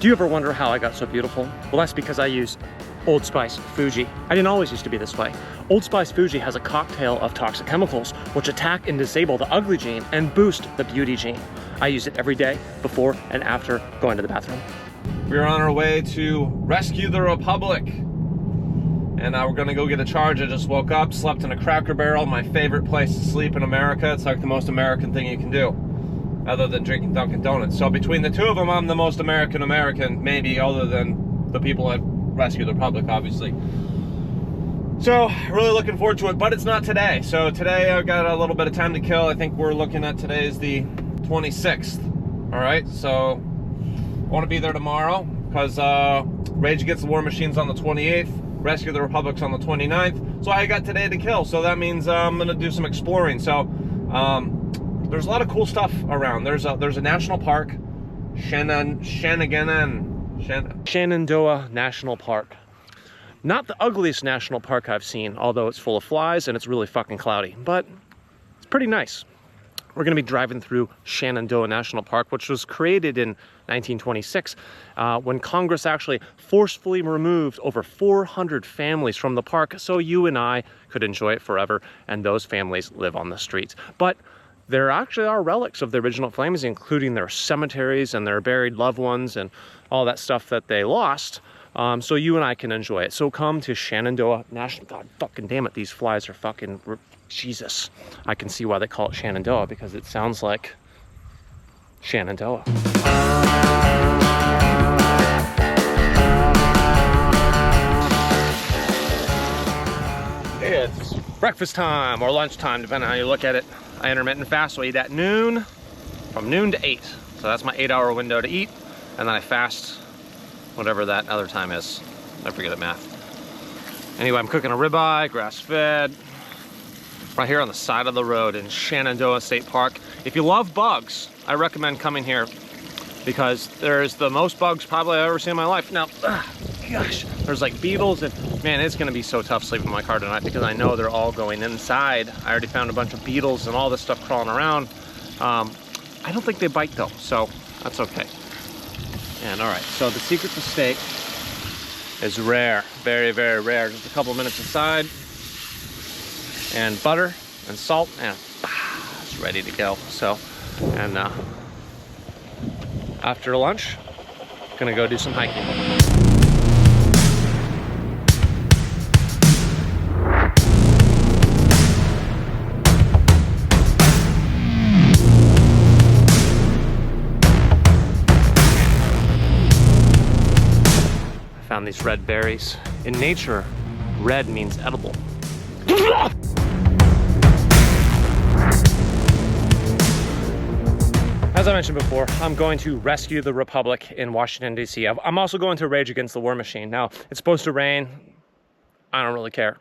Do you ever wonder how I got so beautiful? Well, that's because I used Old Spice Fuji. I didn't always used to be this way. Old Spice Fuji has a cocktail of toxic chemicals which attack and disable the ugly gene and boost the beauty gene. I use it every day before and after going to the bathroom. We're on our way to rescue the Republic. And now we're gonna go get a charge. I just woke up, slept in a Cracker Barrel, my favorite place to sleep in America. It's like the most American thing you can do, other than drinking Dunkin' Donuts. So between the two of them, I'm the most American, maybe, other than the people that rescue the Republic, obviously. So, really looking forward to it, but it's not today. So today I've got a little bit of time to kill. I think we're looking at today's the 26th. All right, so I want to be there tomorrow because Rage Against the War Machine's on the 28th. Rescue the Republic's on the 29th. So I got today to kill. So that means I'm gonna do some exploring. So there's a lot of cool stuff around. There's a national park, Shenandoah National Park. Not the ugliest national park I've seen, although it's full of flies and it's really fucking cloudy, but it's pretty nice. We're gonna be driving through Shenandoah National Park, which was created in 1926 when Congress actually forcefully removed over 400 families from the park so you and I could enjoy it forever, and those families live on the streets. But there actually are relics of the original families, including their cemeteries and their buried loved ones and all that stuff that they lost, so you and I can enjoy it. So come to Shenandoah National... God fucking damn it, these flies are fucking... Jesus. I can see why they call it Shenandoah, because it sounds like Shenandoah. It's breakfast time or lunchtime, depending on how you look at it. I intermittent fast, so I eat at noon, from noon to 8. So that's my 8-hour window to eat, and then I fast whatever that other time is. I forget the math. Anyway, I'm cooking a ribeye, grass-fed, right here on the side of the road in Shenandoah State Park. If you love bugs, I recommend coming here because there's the most bugs probably I've ever seen in my life. Now, gosh, there's like beetles, and man, it's gonna be so tough sleeping in my car tonight because I know they're all going inside. I already found a bunch of beetles and all this stuff crawling around. I don't think they bite though, so that's okay. And all right, so the secret to steak is rare, very, very rare. Just a couple minutes aside, and butter and salt, and it's ready to go. So, and after lunch, gonna go do some hiking. I found these red berries. In nature, red means edible. As I mentioned before, I'm going to rescue the Republic in Washington, D.C. I'm also going to Rage Against the War Machine. Now, it's supposed to rain. I don't really care.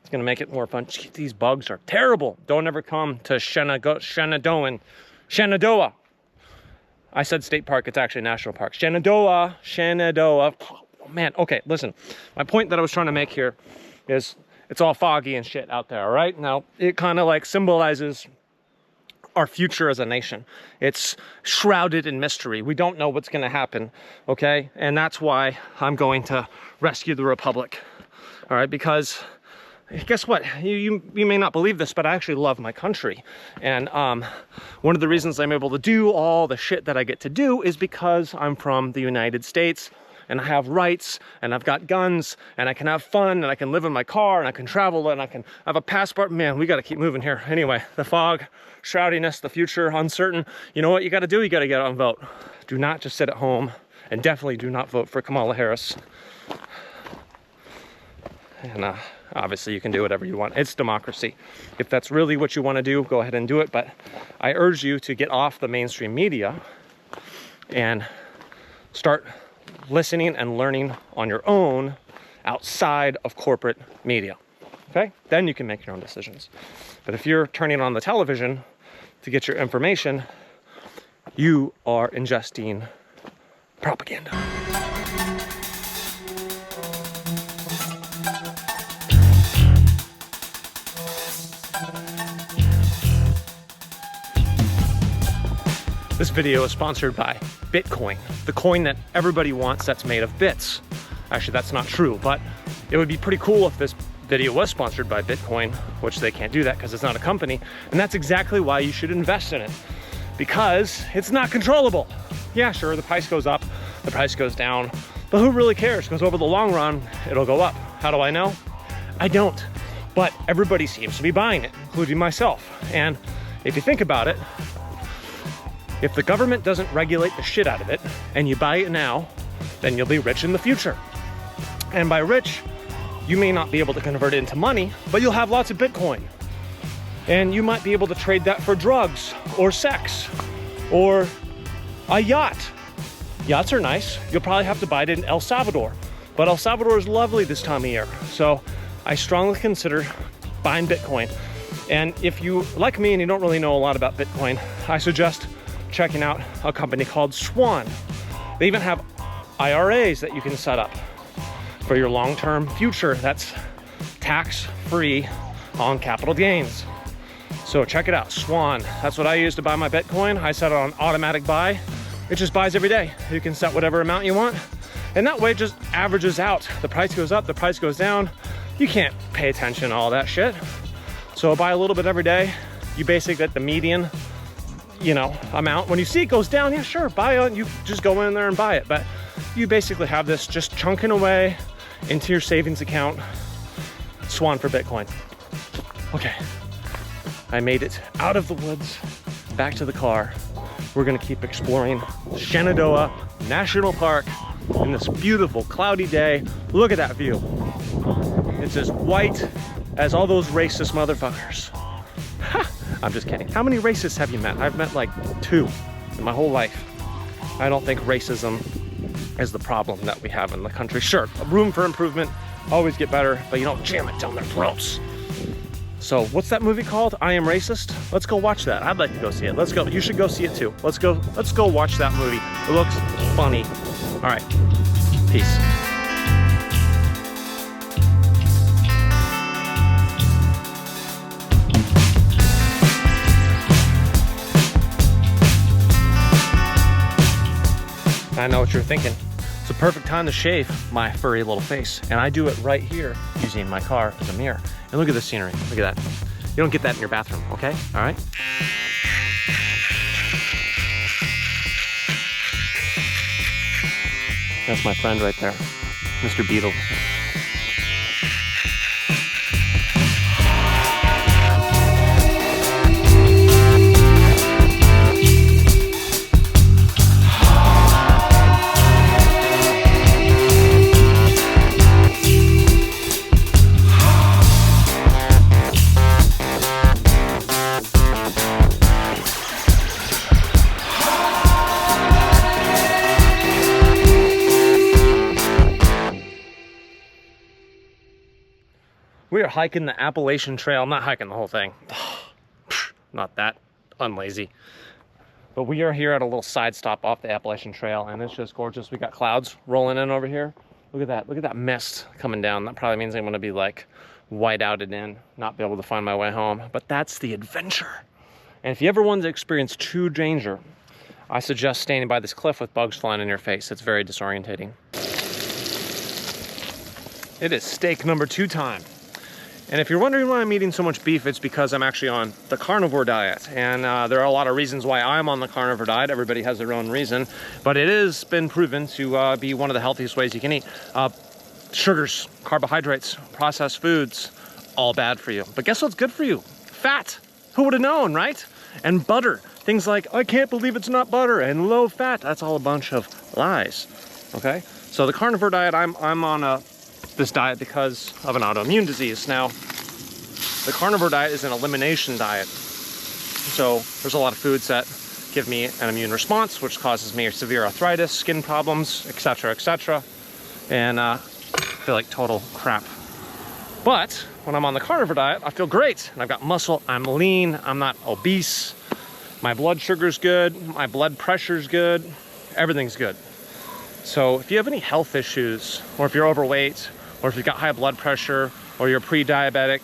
It's going to make it more fun. Gee, these bugs are terrible. Don't ever come to Shenandoah. I said state park. It's actually a national park. Shenandoah. Oh, man, okay, listen. My point that I was trying to make here is it's all foggy and shit out there, all right? Now, it kind of like symbolizes our future as a nation. It's shrouded in mystery. We don't know what's going to happen, okay? And that's why I'm going to rescue the Republic, all right? Because guess what? You may not believe this, but I actually love my country. And one of the reasons I'm able to do all the shit that I get to do is because I'm from the United States, and I have rights, and I've got guns, and I can have fun, and I can live in my car, and I can travel, and I can have a passport. Man, we got to keep moving here. Anyway, the fog, shroudiness, the future, uncertain. You know what you got to do? You got to get out and vote. Do not just sit at home, and definitely do not vote for Kamala Harris. And obviously, you can do whatever you want. It's democracy. If that's really what you want to do, go ahead and do it. But I urge you to get off the mainstream media and start listening and learning on your own outside of corporate media, okay? Then you can make your own decisions. But if you're turning on the television to get your information, you are ingesting propaganda. This video is sponsored by Bitcoin, the coin that everybody wants that's made of bits. Actually, that's not true, but it would be pretty cool if this video was sponsored by Bitcoin, which they can't do that because it's not a company. And that's exactly why you should invest in it, because it's not controllable. Yeah, sure, the price goes up, the price goes down, but who really cares? Because over the long run, it'll go up. How do I know? I don't, but everybody seems to be buying it, including myself. And if you think about it, if the government doesn't regulate the shit out of it and you buy it now, then you'll be rich in the future. And by rich, you may not be able to convert it into money, but you'll have lots of Bitcoin. And you might be able to trade that for drugs or sex or a yacht. Yachts are nice. You'll probably have to buy it in El Salvador, but El Salvador is lovely this time of year. So I strongly consider buying Bitcoin. And if you, like me, and you don't really know a lot about Bitcoin, I suggest checking out a company called Swan. They even have IRAs that you can set up for your long-term future that's tax-free on capital gains. So check it out, Swan. That's what I use to buy my Bitcoin. I set it on automatic buy. It just buys every day. You can set whatever amount you want. And that way it just averages out. The price goes up, the price goes down. You can't pay attention to all that shit. So buy a little bit every day. You basically get the median, you know, amount. When you see it goes down, yeah, sure, buy it. You just go in there and buy it. But you basically have this just chunking away into your savings account. Swan for Bitcoin. Okay, I made it out of the woods, back to the car. We're gonna keep exploring Shenandoah National Park in this beautiful cloudy day. Look at that view. It's as white as all those racist motherfuckers. Ha! I'm just kidding. How many racists have you met? I've met like 2 in my whole life. I don't think racism is the problem that we have in the country. Sure, room for improvement, always get better, but you don't jam it down their throats. So what's that movie called? I Am Racist? Let's go watch that. I'd like to go see it. Let's go. You should go see it too. Let's go watch that movie. It looks funny. All right, peace. I know what you're thinking. It's a perfect time to shave my furry little face. And I do it right here using my car as a mirror. And look at the scenery, look at that. You don't get that in your bathroom, okay? All right? That's my friend right there, Mr. Beetle. We are hiking the Appalachian Trail. I'm not hiking the whole thing. Not that unlazy. But we are here at a little side stop off the Appalachian Trail, and it's just gorgeous. We got clouds rolling in over here. Look at that. Look at that mist coming down. That probably means I'm going to be like white-outed in, not be able to find my way home. But that's the adventure. And if you ever want to experience true danger, I suggest standing by this cliff with bugs flying in your face. It's very disorientating. It is steak number 2 time. And if you're wondering why I'm eating so much beef, it's because I'm actually on the carnivore diet. And there are a lot of reasons why I'm on the carnivore diet. Everybody has their own reason. But it has been proven to be one of the healthiest ways you can eat. Sugars, carbohydrates, processed foods, all bad for you. But guess what's good for you? Fat. Who would have known, right? And butter. Things like, I can't believe it's not butter, and low fat. That's all a bunch of lies, okay? So the carnivore diet, I'm on this diet because of an autoimmune disease. Now, the carnivore diet is an elimination diet. So there's a lot of foods that give me an immune response, which causes me severe arthritis, skin problems, etc., etc. And I feel like total crap. But when I'm on the carnivore diet, I feel great. And I've got muscle, I'm lean, I'm not obese. My blood sugar's good, my blood pressure's good, everything's good. So if you have any health issues, or if you're overweight, or if you've got high blood pressure, or you're pre-diabetic,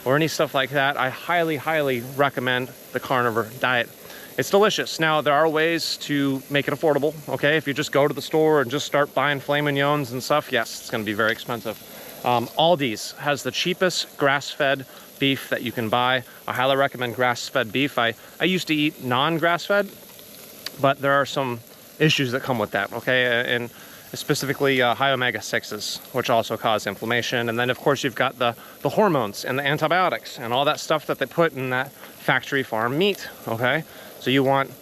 or any stuff like that, I highly, highly recommend the carnivore diet. It's delicious. Now, there are ways to make it affordable, okay? If you just go to the store and just start buying filet mignons and stuff, yes, it's gonna be very expensive. Aldi's has the cheapest grass-fed beef that you can buy. I highly recommend grass-fed beef. I used to eat non-grass-fed, but there are some issues that come with that, okay? And specifically high omega-6s, which also cause inflammation. And then, of course, you've got the hormones and the antibiotics and all that stuff that they put in that factory farm meat, okay? So you want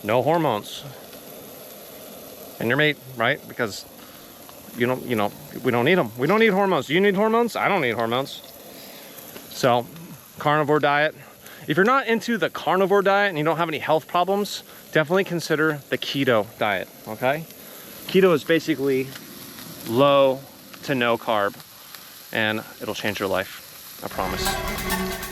no hormones in your meat, right? Because we don't need them. We don't need hormones. Do you need hormones? I don't need hormones. So, carnivore diet. If you're not into the carnivore diet and you don't have any health problems, definitely consider the keto diet, okay? Keto is basically low to no carb, and it'll change your life, I promise.